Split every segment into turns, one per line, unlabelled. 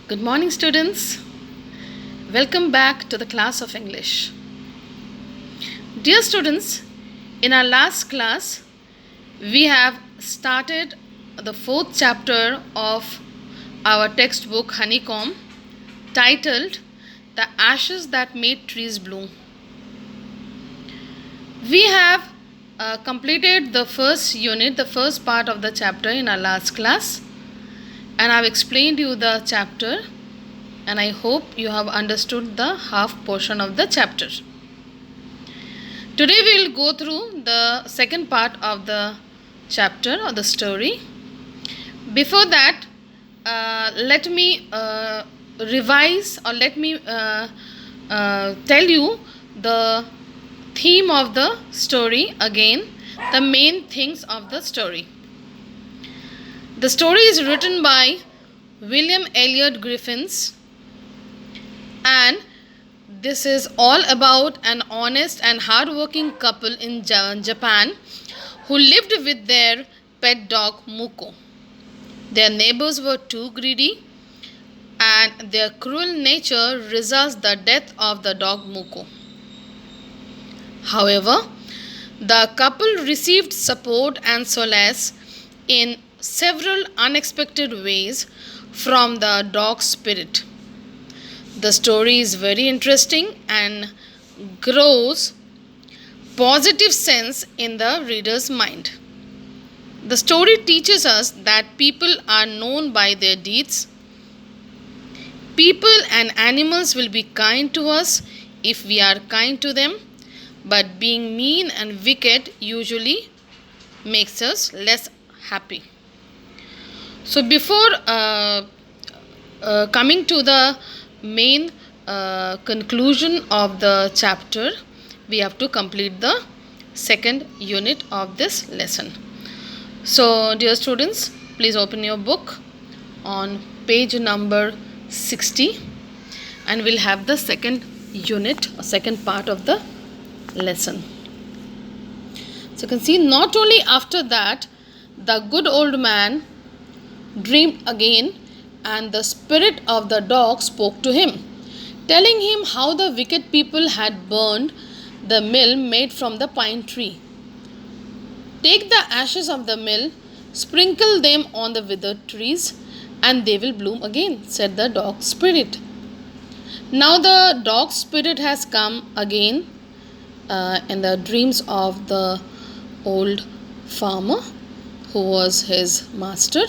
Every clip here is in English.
Good morning, students. Welcome back to the class of English. Dear students, in our last class, we have started the fourth chapter of our textbook Honeycomb, titled The Ashes That Made Trees Bloom. We have completed the first unit, the first part of the chapter in our last class, and I've explained you the chapter, and I hope you have understood the half portion of the chapter. Today we will go through the second part of the chapter or the story. Before that, let me revise or let me tell you the theme of the story again, the main things of the story. The story is written by William Elliot Griffiths, and this is all about an honest and hardworking couple in Japan who lived with their pet dog Muko. Their neighbors were too greedy, and their cruel nature results the death of the dog Muko. However, the couple received support and solace in several unexpected ways from the dog's spirit. The story is very interesting and grows positive sense in the reader's mind. The story teaches us that people are known by their deeds. People and animals will be kind to us if we are kind to them, but being mean and wicked usually makes us less happy. So before coming to the main conclusion of the chapter, we have to complete the second unit of this lesson. So dear students, please open your book on page number 60, and we'll have the second unit or second part of the lesson. So you can see, not only after that, the good old man dreamed again, and the spirit of the dog spoke to him, telling him how the wicked people had burned the mill made from the pine tree. Take the ashes of the mill, sprinkle them on the withered trees, and they will bloom again, said the dog spirit. Now the dog spirit has come again in the dreams of the old farmer who was his master,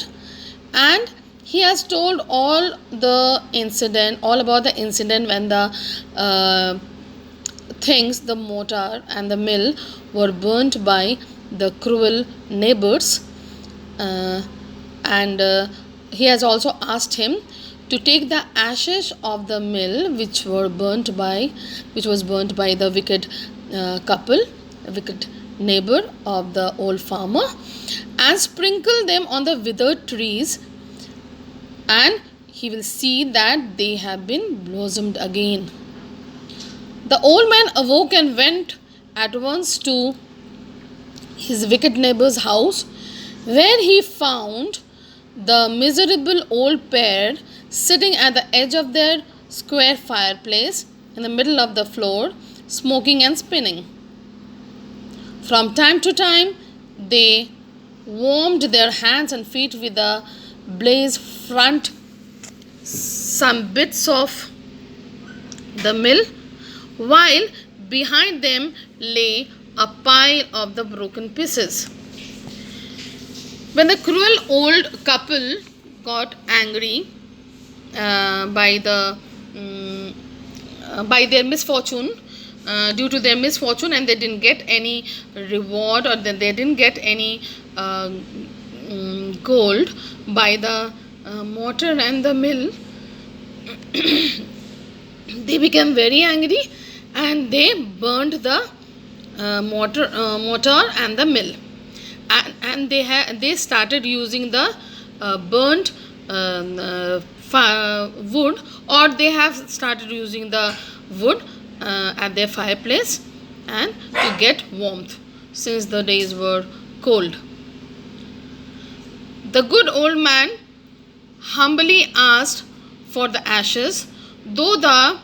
and he has told all about the incident when the things, the mortar and the mill, were burnt by the cruel neighbors, and he has also asked him to take the ashes of the mill which was burnt by the wicked couple, wicked neighbor of the old farmer, and sprinkle them on the withered trees, and he will see that they have been blossomed again. The old man awoke and went at once to his wicked neighbor's house, where he found the miserable old pair sitting at the edge of their square fireplace in the middle of the floor, smoking and spinning. From time to time, they warmed their hands and feet with the blaze front some bits of the mill, while behind them lay a pile of the broken pieces. When the cruel old couple got angry by their misfortune, due to their misfortune, and they didn't get any reward, or they didn't get any gold by the mortar and the mill, they became very angry, and they burned the mortar and the mill, and they started using the burnt wood, or they have started using the wood at their fireplace and to get warmth, since the days were cold. The good old man humbly asked for the ashes, though the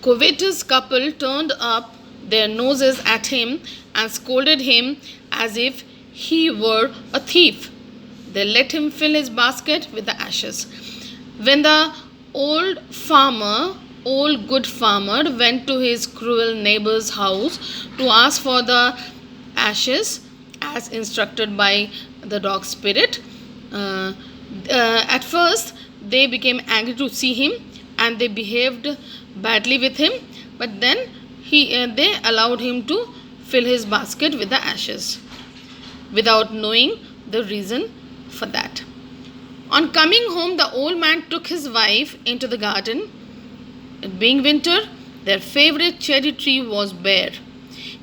covetous couple turned up their noses at him and scolded him as if he were a thief. They let him fill his basket with the ashes. When the old good farmer, went to his cruel neighbor's house to ask for the ashes as instructed by the dog spirit, at first they became angry to see him and they behaved badly with him, but then they allowed him to fill his basket with the ashes without knowing the reason for that. On coming home, the old man took his wife into the garden. It being winter, their favorite cherry tree was bare.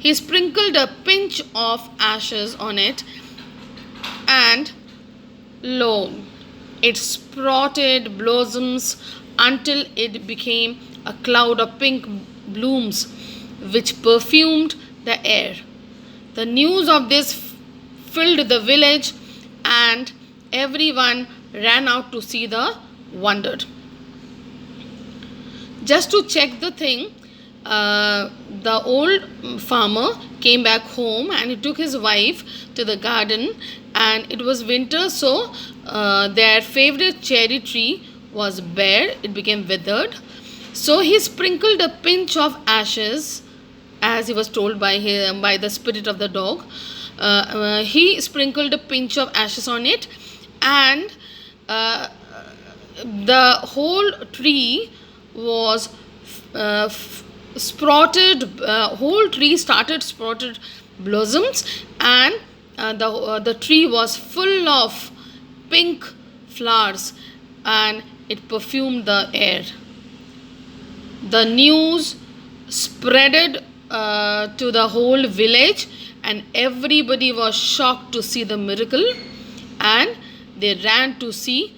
He sprinkled a pinch of ashes on it, and lo, it sprouted blossoms until it became a cloud of pink blooms which perfumed the air. The news of this filled the village, and everyone ran out to see the wonder. Just to check the thing, the old farmer came back home and he took his wife to the garden, and it was winter, so their favorite cherry tree was bare. It became withered. So he sprinkled a pinch of ashes, as he was told by the spirit of the dog. He sprinkled a pinch of ashes on it, and the whole tree was sprouted. Whole tree started sprouted blossoms, and the tree was full of pink flowers, and it perfumed the air. The news spreaded to the whole village, and everybody was shocked to see the miracle, and they ran to see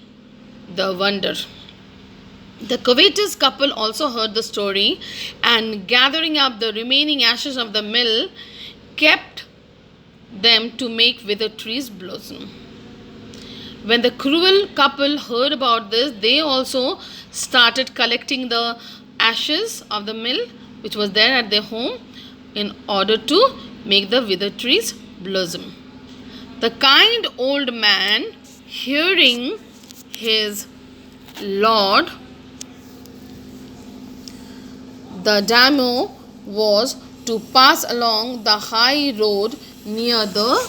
the wonder. The covetous couple also heard the story, and gathering up the remaining ashes of the mill, kept them to make withered trees blossom. When the cruel couple heard about this, they also started collecting the ashes of the mill which was there at their home in order to make the withered trees blossom. The kind old man, hearing his lord, the daimyo, was to pass along the high road near the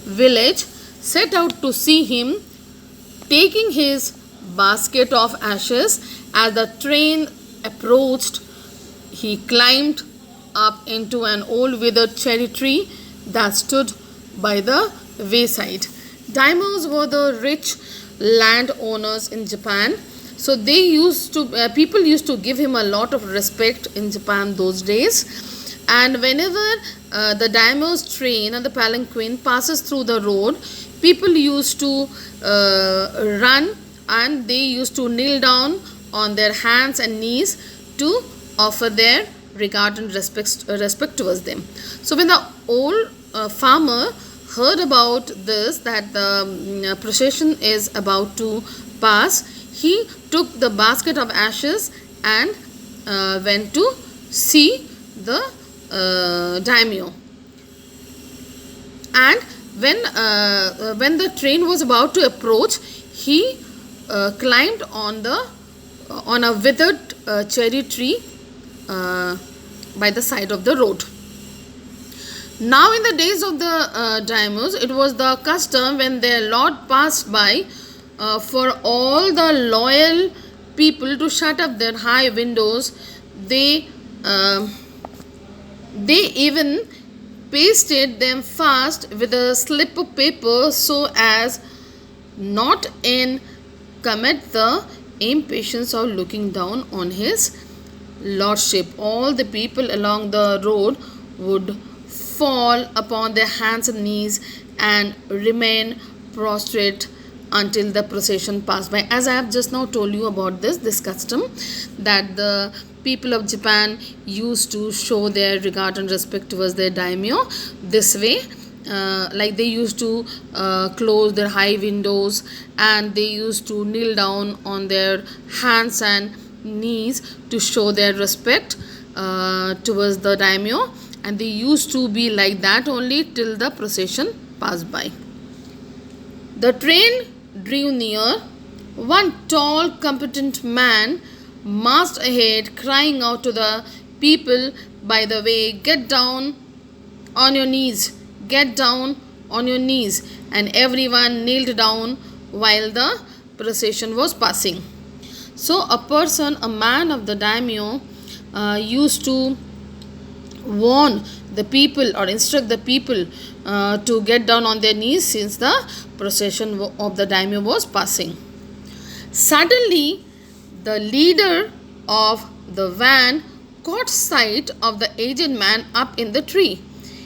village, set out to see him. Taking his basket of ashes, as the train approached, he climbed up into an old withered cherry tree that stood by the wayside. Daimyos were the rich landowners in Japan, so people used to give him a lot of respect in Japan those days. And whenever the daimyo's train or the palanquin passes through the road, people used to run, and they used to kneel down on their hands and knees to offer their regard and respect towards them. So when the old farmer heard about this, that the procession is about to pass, he took the basket of ashes and went to see the daimyo. And when the train was about to approach, he climbed on a withered cherry tree by the side of the road. Now in the days of the daimyos, it was the custom when their lord passed by for all the loyal people to shut up their high windows. They even pasted them fast with a slip of paper so as not to commit the impatience of looking down on his lordship. All the people along the road would fall upon their hands and knees and remain prostrate until the procession passed by. As I have just now told you about this custom, that the people of Japan used to show their regard and respect towards their daimyo this way. like they used to close their high windows, and they used to kneel down on their hands and knees to show their respect towards the daimyo, and they used to be like that only till the procession passed by. The train drew near. One tall, competent man marched ahead, crying out to the people by the way, "Get down on your knees, get down on your knees." And everyone kneeled down while the procession was passing. So, a man of the daimyo, used to warn the people or instruct the people to get down on their knees since the procession of the daimyo was passing. Suddenly, the leader of the van caught sight of the aged man up in the tree.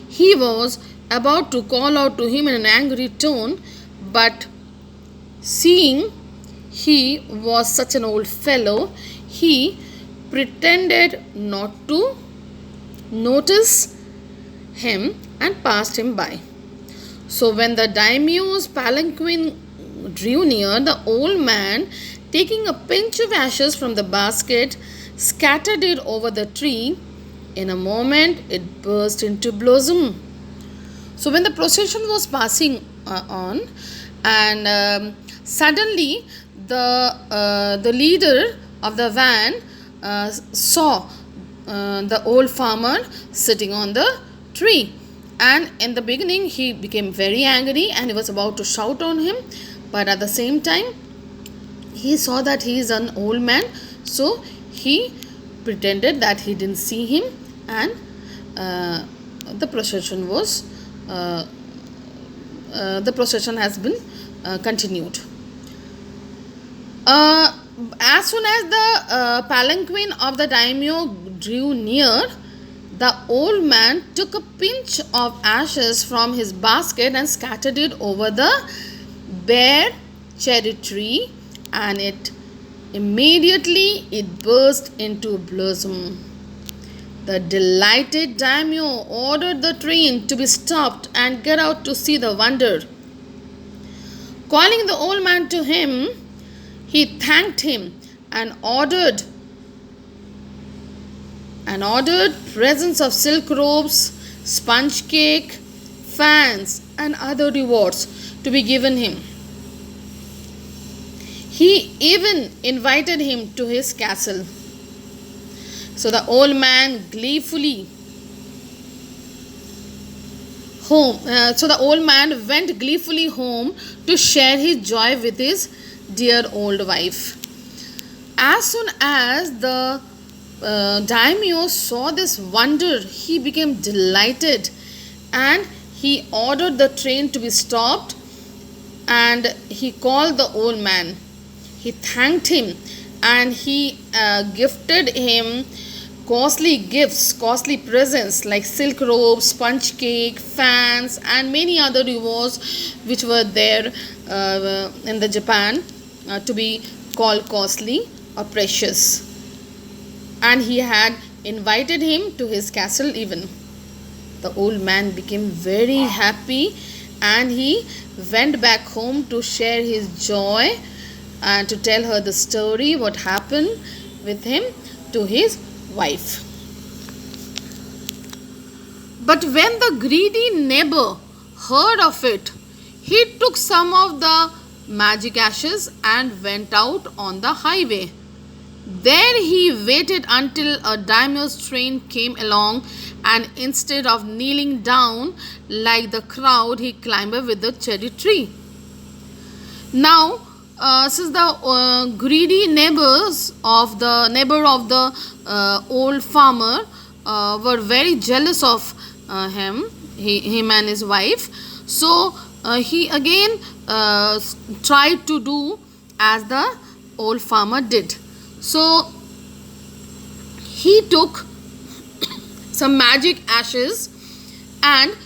He was about to call out to him in an angry tone, but seeing he was such an old fellow, he pretended not to notice him and passed him by. So when the daimyo's palanquin drew near, the old man, taking a pinch of ashes from the basket, scattered it over the tree. In a moment, it burst into blossom. So when the procession was passing on, and suddenly the leader of the van saw the old farmer sitting on the tree, and in the beginning he became very angry and he was about to shout on him, but at the same time he saw that he is an old man, so he pretended that he didn't see him, and the procession has been continued. As soon as the palanquin of the daimyo drew near, the old man took a pinch of ashes from his basket and scattered it over the bare cherry tree, and it burst into blossom. The delighted daimyo ordered the train to be stopped and get out to see the wonder. Calling the old man to him, he thanked him and ordered presents of silk robes, sponge cake, fans, and other rewards to be given him. He even invited him to his castle. So the old man went gleefully home to share his joy with his dear old wife. As soon as the daimyo saw this wonder, he became delighted, and he ordered the train to be stopped, and he called the old man. He thanked him, and he gifted him costly gifts, costly presents like silk robes, sponge cake, fans, and many other rewards which were there in the Japan to be called costly or precious. And he had invited him to his castle even. The old man became very happy, and he went back home to share his joy and to tell her the story, what happened with him, to his wife. But when the greedy neighbor heard of it, he took some of the magic ashes and went out on the highway. There he waited until a daimyo's train came along, and instead of kneeling down like the crowd, he climbed up with the cherry tree. Now, since the greedy neighbor of the old farmer were very jealous of him and his wife, so he again tried to do as the old farmer did. So he took some magic ashes and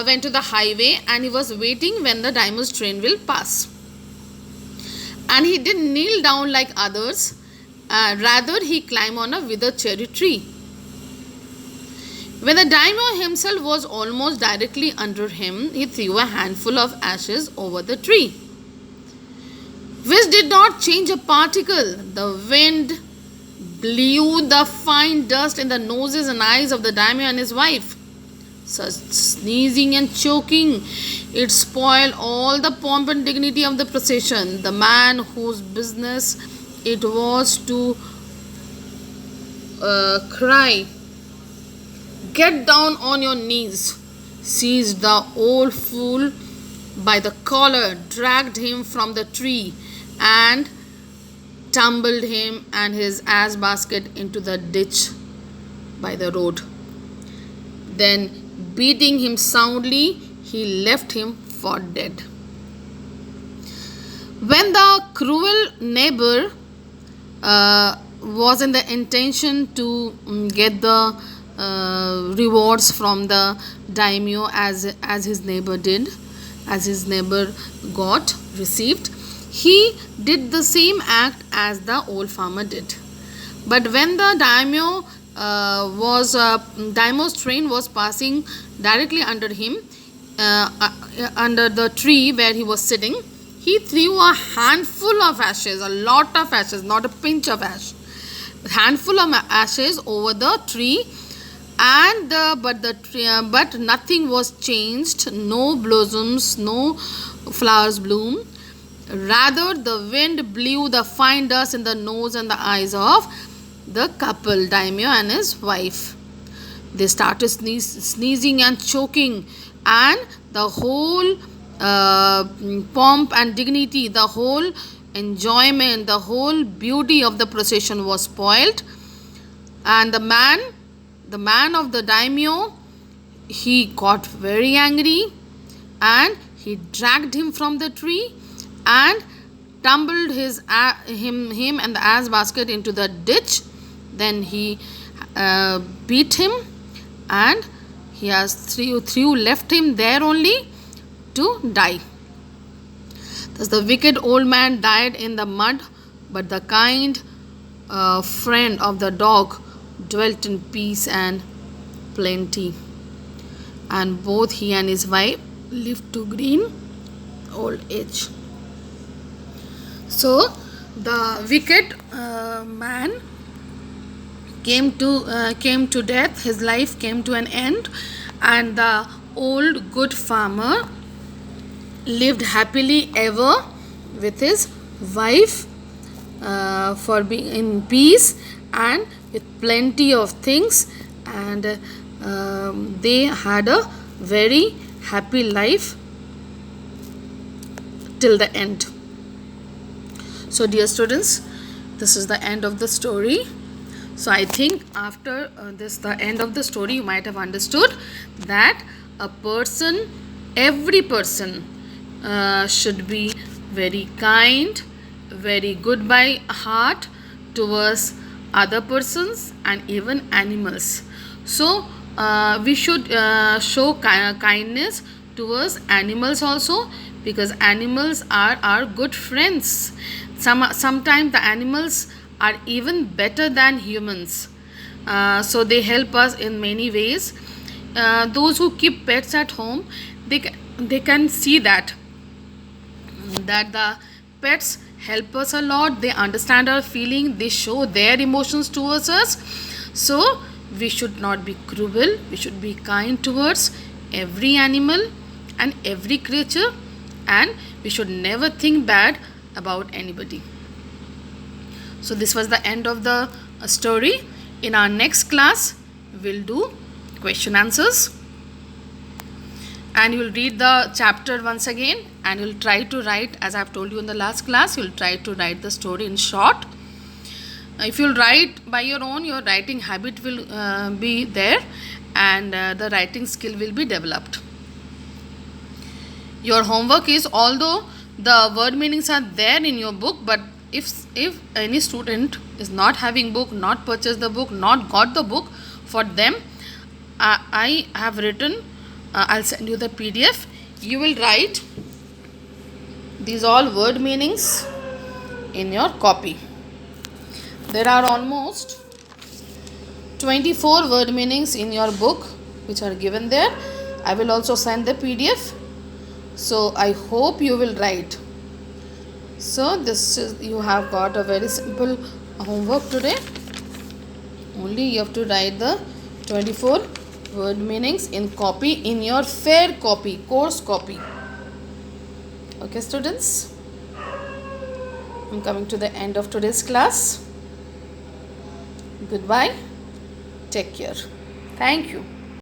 went to the highway, and he was waiting when the daimyo's train will pass. And he didn't kneel down like others, rather he climbed on a withered cherry tree. When the daimyo himself was almost directly under him, he threw a handful of ashes over the tree, which did not change a particle. The wind blew the fine dust in the noses and eyes of the daimyo and his wife. Such sneezing and choking, it spoiled all the pomp and dignity of the procession. The man whose business it was to cry, "Get down on your knees," seized the old fool by the collar, dragged him from the tree, and tumbled him and his ass basket into the ditch by the road. Then, beating him soundly, he left him for dead. When the cruel neighbor was in the intention to get the rewards from the daimyo as his neighbor did, as his neighbor got received, he did the same act as the old farmer did. But when the daimyo's train was passing directly under him, under the tree where he was sitting, he threw a handful of ashes, a lot of ashes, not a pinch of ash, a handful of ashes over the tree, and but nothing was changed. No blossoms, no flowers bloom. Rather, the wind blew the fine dust in the nose and the eyes of the couple, daimyo and his wife. They started sneezing and choking, and the whole pomp and dignity, the whole enjoyment, the whole beauty of the procession was spoiled. And the man of the daimyo, he got very angry, and he dragged him from the tree and tumbled him and the ass basket into the ditch. Then he beat him, and he has left him there only to die. Thus the wicked old man died in the mud, but the kind friend of the dog dwelt in peace and plenty, and both he and his wife lived to green old age. So the wicked man came to death. His life came to an end, and the old good farmer lived happily ever with his wife, for being in peace and with plenty of things, and they had a very happy life till the end. So dear students, this is the end of the story. So I think after the end of the story, you might have understood that every person should be very kind, very good by heart towards other persons and even animals. So we should show kindness towards animals also, because animals are our good friends. Sometimes the animals are even better than humans. So they help us in many ways. Those who keep pets at home, they can see that the pets help us a lot. They understand our feeling, they show their emotions towards us. So we should not be cruel, we should be kind towards every animal and every creature, and we should never think bad about anybody. So this was the end of the story. In our next class, we'll do question answers, and you'll read the chapter once again, and you'll try to write, as I've told you in the last class, you'll try to write the story in short. If you'll write by your own, your writing habit will be there, and the writing skill will be developed. Your homework is, although the word meanings are there in your book, but if any student is not having book, not purchased the book, not got the book, for them I have written, I'll send you the PDF. You will write these all word meanings in your copy. There are almost 24 word meanings in your book which are given there. I will also send the PDF. So I hope you will write. So this is, you have got a very simple homework today. Only you have to write the 24 word meanings in copy, in your fair copy, course copy. Okay students, I'm coming to the end of today's class. Goodbye. Take care. Thank you.